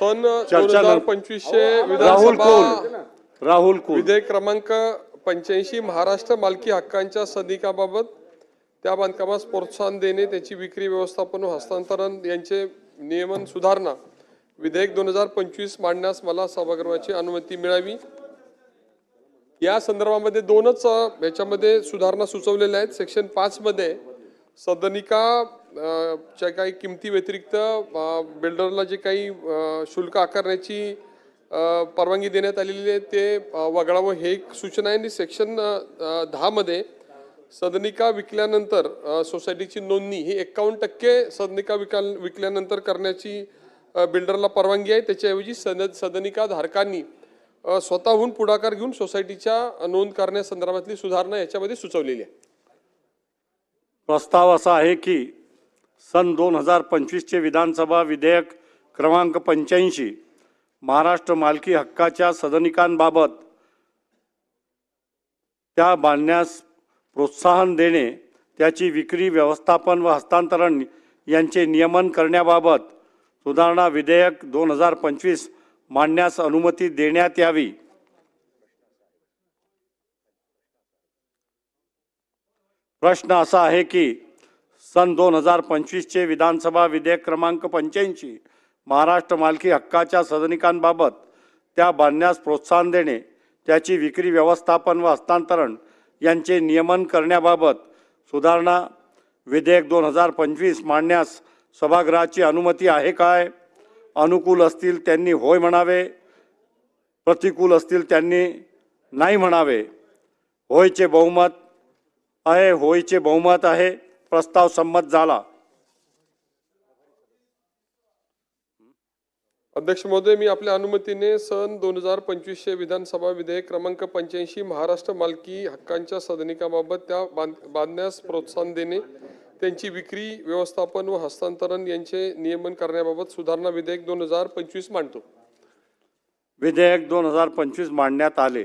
सन 2025 विधानसभा राहुल कुल विधेयक क्रमांक 85 महाराष्ट्र मालकी हक्कांच्या सदनिकाबाबत त्या बांधकामास प्रोत्साहन देणे, त्याची विक्री, व्यवस्थापन व हस्तांतरण यांचे नियमन सुधारणा विधेयक 2025 मांडण्यास मला सभागृहाची अनुमती मिळावी। या संदर्भामध्ये दोनच याच्यामध्ये सुधारणा सुचवलेल्या आहेत। सेक्शन 5 मध्ये सदनिका च्या काही किमती व्यतिरिक्त बिल्डरला जे काही शुल्क आकारण्याची परवानगी देण्यात आलेली आहे ते वगळावं हे एक सूचना आहे। आणि सेक्शन 10 मध्ये सदनिका विकल्यानंतर सोसायटीची नोंदणी ही 51% सदनिका विकल्यानंतर करण्याची बिल्डरला परवानगी आहे। त्याच्याऐवजी सदनिका धारकांनी स्वतःहून पुढाकार घेऊन सोसायटीच्या नोंद करण्यासंदर्भातली सुधारणा याच्यामध्ये सुचवलेली आहे। प्रस्ताव असा आहे की सन 2025 चे विधानसभा विधेयक क्रमांक 85 महाराष्ट्र मालकी हक्काच्या सदनिकांबाबत त्या बांधण्यास प्रोत्साहन देणे, त्याची विक्री, व्यवस्थापन व हस्तांतरण यांचे नियमन करण्याबाबत सुधारणा विधेयक 2025 मांडण्यास अनुमती देण्यात यावी। प्रश्न असा आहे की सन 2025 चे विधानसभा विधेयक क्रमांक 85 महाराष्ट्र मालकी हक्काच्या सदनिकांबाबत त्या बांधण्यास प्रोत्साहन देणे, त्याची विक्री, व्यवस्थापन व हस्तांतरण यांचे नियमन करण्याबाबत सुधारणा विधेयक 2025 मांडण्यास सभागृहाची अनुमती आहे काय? अनुकूल असतील त्यांनी होय म्हणावे, प्रतिकूल असतील त्यांनी नाही म्हणावे। होयचे बहुमत आहे, होयचे बहुमत आहे। प्रस्ताव संमत झाला। अध्यक्ष महोदय, मी आपल्या अनुमतीने सन 2025 विधानसभा विधेयक क्रमांक 85 महाराष्ट्र मालकी हक्कांच्या सदनिकाबाबत त्या बांधण्यास प्रोत्साहन देणे, त्यांची विक्री, व्यवस्थापन व हस्तांतरण यांचे नियमन करण्याबाबत सुधारणा विधेयक 2025 मांडतो। विधेयक 2025 मांडण्यात आले।